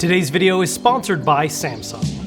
Today's video is sponsored by Samsung.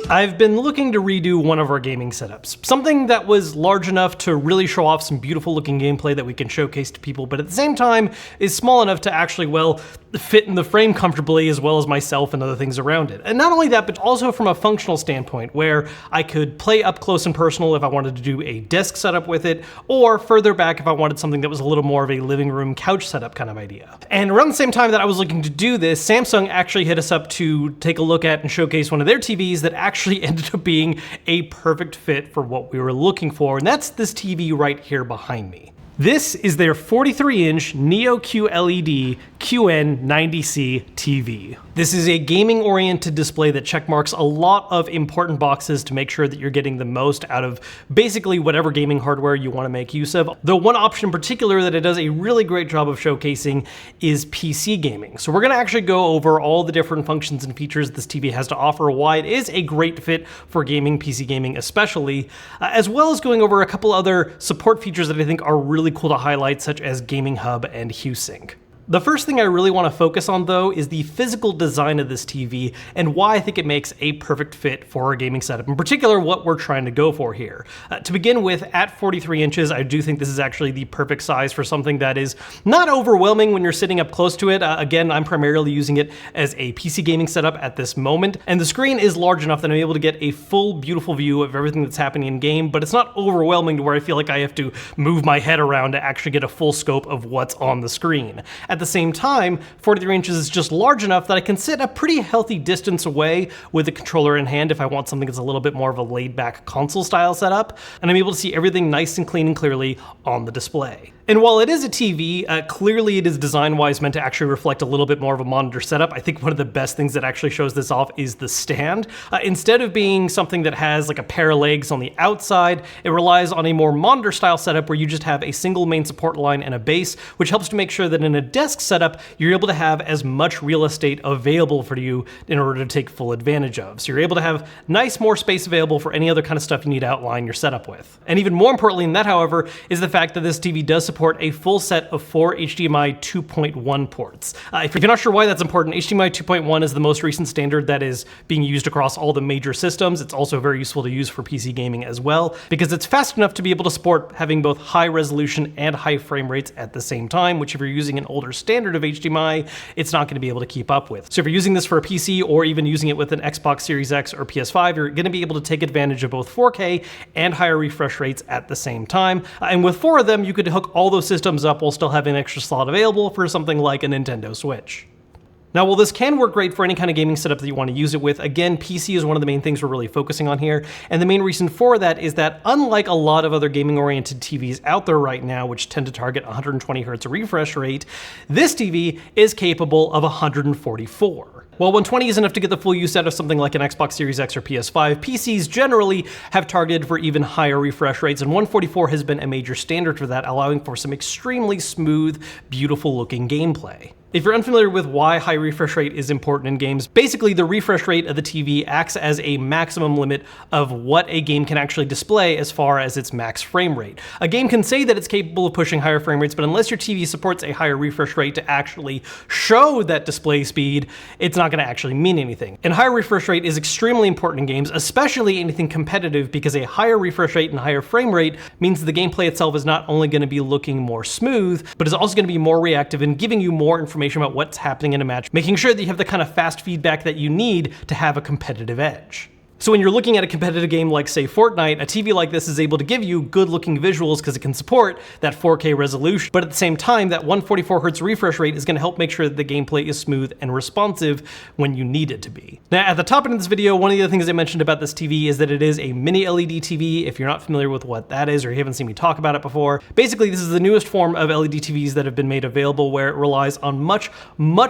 I've been looking to redo one of our gaming setups, something that was large enough to really show off some beautiful looking gameplay that we can showcase to people, but at the same time is small enough to actually, well, fit in the frame comfortably as well as myself and other things around it. And not only that, but also from a functional standpoint where I could play up close and personal if I wanted to do a desk setup with it, or further back if I wanted something that was a little more of a living room couch setup kind of idea. And around the same time that I was looking to do this, Samsung actually hit us up to take a look at and showcase one of their TVs that actually ended up being a perfect fit for what we were looking for, and that's this TV right here behind me. This is their 43-inch Neo QLED QN90C TV. This is a gaming-oriented display that checkmarks a lot of important boxes to make sure that you're getting the most out of basically whatever gaming hardware you want to make use of. Though one option in particular that it does a really great job of showcasing is PC gaming. So we're going to actually go over all the different functions and features this TV has to offer, why it is a great fit for gaming, PC gaming especially, as well as going over a couple other support features that I think are really cool to highlight, such as Gaming Hub and HuSync. The first thing I really want to focus on, though, is the physical design of this TV and why I think it makes a perfect fit for a gaming setup, in particular what we're trying to go for here. To begin with, at 43 inches, I do think this is actually the perfect size for something that is not overwhelming when you're sitting up close to it. Again, I'm primarily using it as a PC gaming setup at this moment, and the screen is large enough that I'm able to get a full, beautiful view of everything that's happening in game, but it's not overwhelming to where I feel like I have to move my head around to actually get a full scope of what's on the screen. At the same time, 43 inches is just large enough that I can sit a pretty healthy distance away with the controller in hand if I want something that's a little bit more of a laid-back console-style setup, and I'm able to see everything nice and clean and clearly on the display. And while it is a TV, clearly it is design-wise meant to actually reflect a little bit more of a monitor setup. I think one of the best things that actually shows this off is the stand. Instead of being something that has like a pair of legs on the outside, it relies on a more monitor-style setup where you just have a single main support line and a base, which helps to make sure that in a desk setup, you're able to have as much real estate available for you in order to take full advantage of. So you're able to have nice more space available for any other kind of stuff you need to outline your setup with. And even more importantly than that, however, is the fact that this TV does support a full set of 4 HDMI 2.1 ports. If you're not sure why that's important, HDMI 2.1 is the most recent standard that is being used across all the major systems. It's also very useful to use for PC gaming as well, because it's fast enough to be able to support having both high resolution and high frame rates at the same time, which if you're using an older standard of HDMI, it's not going to be able to keep up with. So if you're using this for a PC or even using it with an Xbox Series X or PS5, you're going to be able to take advantage of both 4K and higher refresh rates at the same time. And with 4 of them, you could hook all those systems up while still having an extra slot available for something like a Nintendo Switch. Now, while this can work great for any kind of gaming setup that you want to use it with, again, PC is one of the main things we're really focusing on here, and the main reason for that is that unlike a lot of other gaming-oriented TVs out there right now, which tend to target 120 Hz refresh rate, this TV is capable of 144. While 120 is enough to get the full use out of something like an Xbox Series X or PS5, PCs generally have targeted for even higher refresh rates, and 144 has been a major standard for that, allowing for some extremely smooth, beautiful-looking gameplay. If you're unfamiliar with why high refresh rate is important in games, basically the refresh rate of the TV acts as a maximum limit of what a game can actually display as far as its max frame rate. A game can say that it's capable of pushing higher frame rates, but unless your TV supports a higher refresh rate to actually show that display speed, it's not going to actually mean anything. And higher refresh rate is extremely important in games, especially anything competitive, because a higher refresh rate and higher frame rate means the gameplay itself is not only going to be looking more smooth, but is also going to be more reactive and giving you more information about what's happening in a match, making sure that you have the kind of fast feedback that you need to have a competitive edge. So when you're looking at a competitive game like, say, Fortnite, a TV like this is able to give you good-looking visuals because it can support that 4K resolution, but at the same time, that 144 Hz refresh rate is going to help make sure that the gameplay is smooth and responsive when you need it to be. Now, at the top end of this video, one of the other things I mentioned about this TV is that it is a mini LED TV. If you're not familiar with what that is, or you haven't seen me talk about it before, basically this is the newest form of LED TVs that have been made available, where it relies on much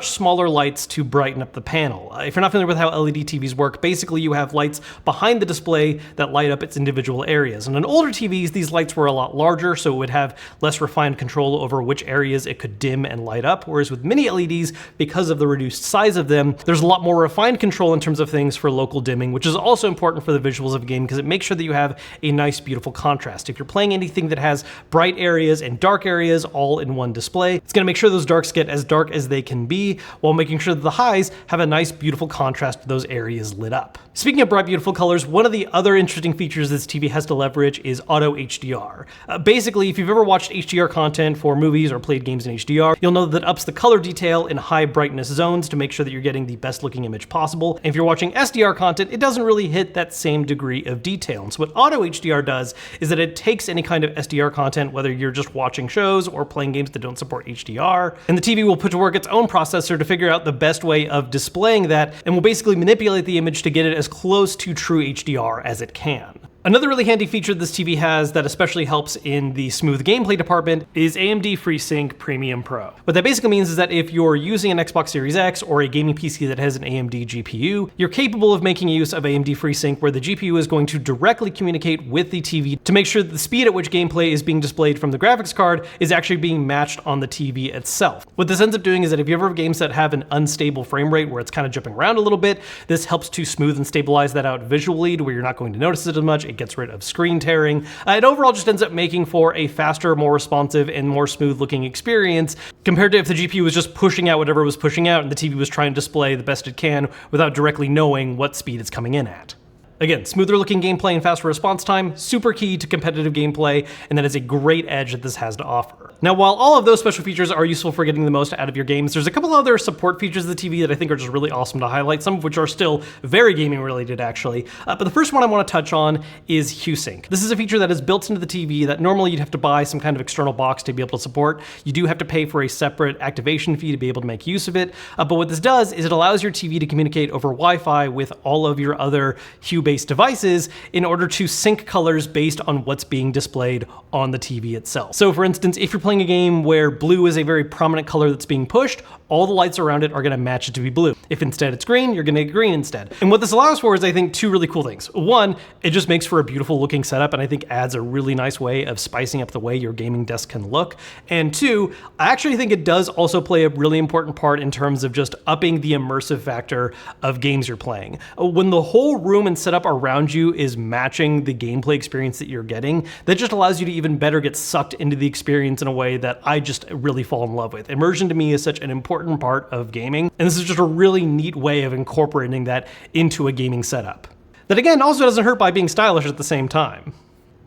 smaller lights to brighten up the panel. If you're not familiar with how LED TVs work, basically you have lights lights behind the display that light up its individual areas. And on older TVs, these lights were a lot larger, so it would have less refined control over which areas it could dim and light up, whereas with mini LEDs, because of the reduced size of them, there's a lot more refined control in terms of things for local dimming, which is also important for the visuals of a game because it makes sure that you have a nice, beautiful contrast. If you're playing anything that has bright areas and dark areas all in one display, it's going to make sure those darks get as dark as they can be, while making sure that the highs have a nice, beautiful contrast with those areas lit up. Speaking of bright, beautiful colors, one of the other interesting features this TV has to leverage is auto HDR. Basically, if you've ever watched HDR content for movies or played games in HDR, you'll know that it ups the color detail in high brightness zones to make sure that you're getting the best looking image possible. And if you're watching SDR content, it doesn't really hit that same degree of detail. And so what auto HDR does is that it takes any kind of SDR content, whether you're just watching shows or playing games that don't support HDR, and the TV will put to work its own processor to figure out the best way of displaying that, and will basically manipulate the image to get it as close to true HDR as it can. Another really handy feature this TV has that especially helps in the smooth gameplay department is AMD FreeSync Premium Pro. What that basically means is that if you're using an Xbox Series X or a gaming PC that has an AMD GPU, you're capable of making use of AMD FreeSync, where the GPU is going to directly communicate with the TV to make sure that the speed at which gameplay is being displayed from the graphics card is actually being matched on the TV itself. What this ends up doing is that if you ever have games that have an unstable frame rate where it's kind of jumping around a little bit, this helps to smooth and stabilize that out visually to where you're not going to notice it as much. It gets rid of screen tearing. It overall just ends up making for a faster, more responsive, and more smooth looking experience compared to if the GPU was just pushing out whatever it was pushing out and the TV was trying to display the best it can without directly knowing what speed it's coming in at. Again, smoother looking gameplay and faster response time, super key to competitive gameplay, and that is a great edge that this has to offer. Now, while all of those special features are useful for getting the most out of your games, there's a couple other support features of the TV that I think are just really awesome to highlight, some of which are still very gaming related actually. But the first one I want to touch on is HueSync. This is a feature that is built into the TV that normally you'd have to buy some kind of external box to be able to support. You do have to pay for a separate activation fee to be able to make use of it. But what this does is it allows your TV to communicate over Wi-Fi with all of your other Hue-based devices in order to sync colors based on what's being displayed on the TV itself. So for instance, if you're playing a game where blue is a very prominent color that's being pushed, all the lights around it are going to match it to be blue. If instead it's green, you're going to get green instead. And what this allows for is, I think, two really cool things. One, it just makes for a beautiful looking setup and I think adds a really nice way of spicing up the way your gaming desk can look. And two, I actually think it does also play a really important part in terms of just upping the immersive factor of games you're playing. When the whole room and setup around you is matching the gameplay experience that you're getting, that just allows you to even better get sucked into the experience in a way that I just really fall in love with. Immersion to me is such an important part of gaming, and this is just a really neat way of incorporating that into a gaming setup. That again also doesn't hurt by being stylish at the same time.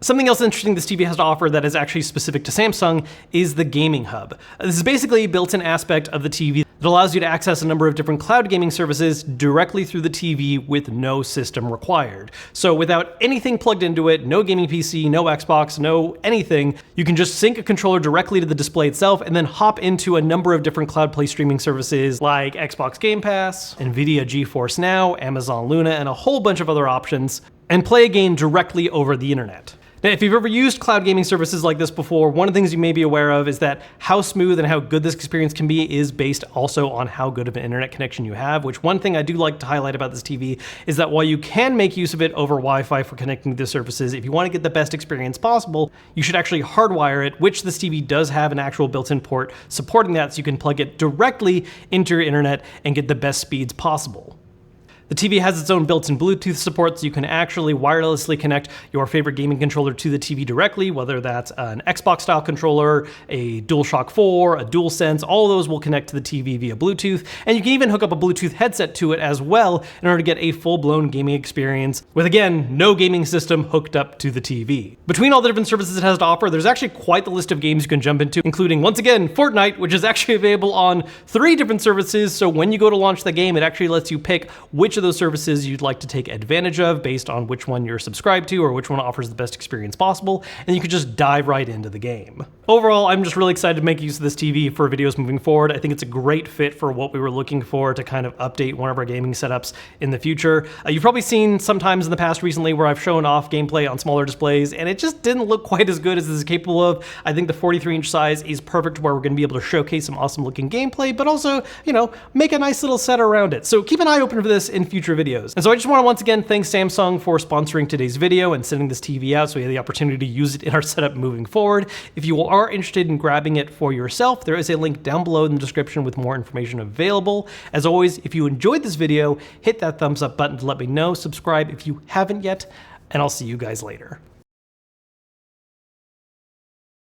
Something else interesting this TV has to offer that is actually specific to Samsung is the Gaming Hub. This is basically a built-in aspect of the TV that allows you to access a number of different cloud gaming services directly through the TV with no system required. So without anything plugged into it, no gaming PC, no Xbox, no anything, you can just sync a controller directly to the display itself and then hop into a number of different cloud play streaming services like Xbox Game Pass, Nvidia GeForce Now, Amazon Luna, and a whole bunch of other options, and play a game directly over the internet. Now, if you've ever used cloud gaming services like this before, one of the things you may be aware of is that how smooth and how good this experience can be is based also on how good of an internet connection you have, which one thing I do like to highlight about this TV is that while you can make use of it over Wi-Fi for connecting to the services, if you want to get the best experience possible, you should actually hardwire it, which this TV does have an actual built-in port supporting that, so you can plug it directly into your internet and get the best speeds possible. The TV has its own built-in Bluetooth support, so you can actually wirelessly connect your favorite gaming controller to the TV directly, whether that's an Xbox-style controller, a DualShock 4, a DualSense, all of those will connect to the TV via Bluetooth, and you can even hook up a Bluetooth headset to it as well in order to get a full-blown gaming experience with, again, no gaming system hooked up to the TV. Between all the different services it has to offer, there's actually quite the list of games you can jump into, including, once again, Fortnite, which is actually available on 3 different services, so when you go to launch the game, it actually lets you pick which of those services you'd like to take advantage of based on which one you're subscribed to or which one offers the best experience possible, and you could just dive right into the game. Overall, I'm just really excited to make use of this TV for videos moving forward. I think it's a great fit for what we were looking for to kind of update one of our gaming setups in the future. You've probably seen sometimes in the past recently where I've shown off gameplay on smaller displays, and it just didn't look quite as good as this is capable of. I think the 43-inch size is perfect where we're going to be able to showcase some awesome looking gameplay, but also, you know, make a nice little set around it. So keep an eye open for this in future videos. And so I just want to once again thank Samsung for sponsoring today's video and sending this TV out so we have the opportunity to use it in our setup moving forward. If you are interested in grabbing it for yourself, there is a link down below in the description with more information available. As always, if you enjoyed this video, hit that thumbs up button to let me know, subscribe if you haven't yet, and I'll see you guys later.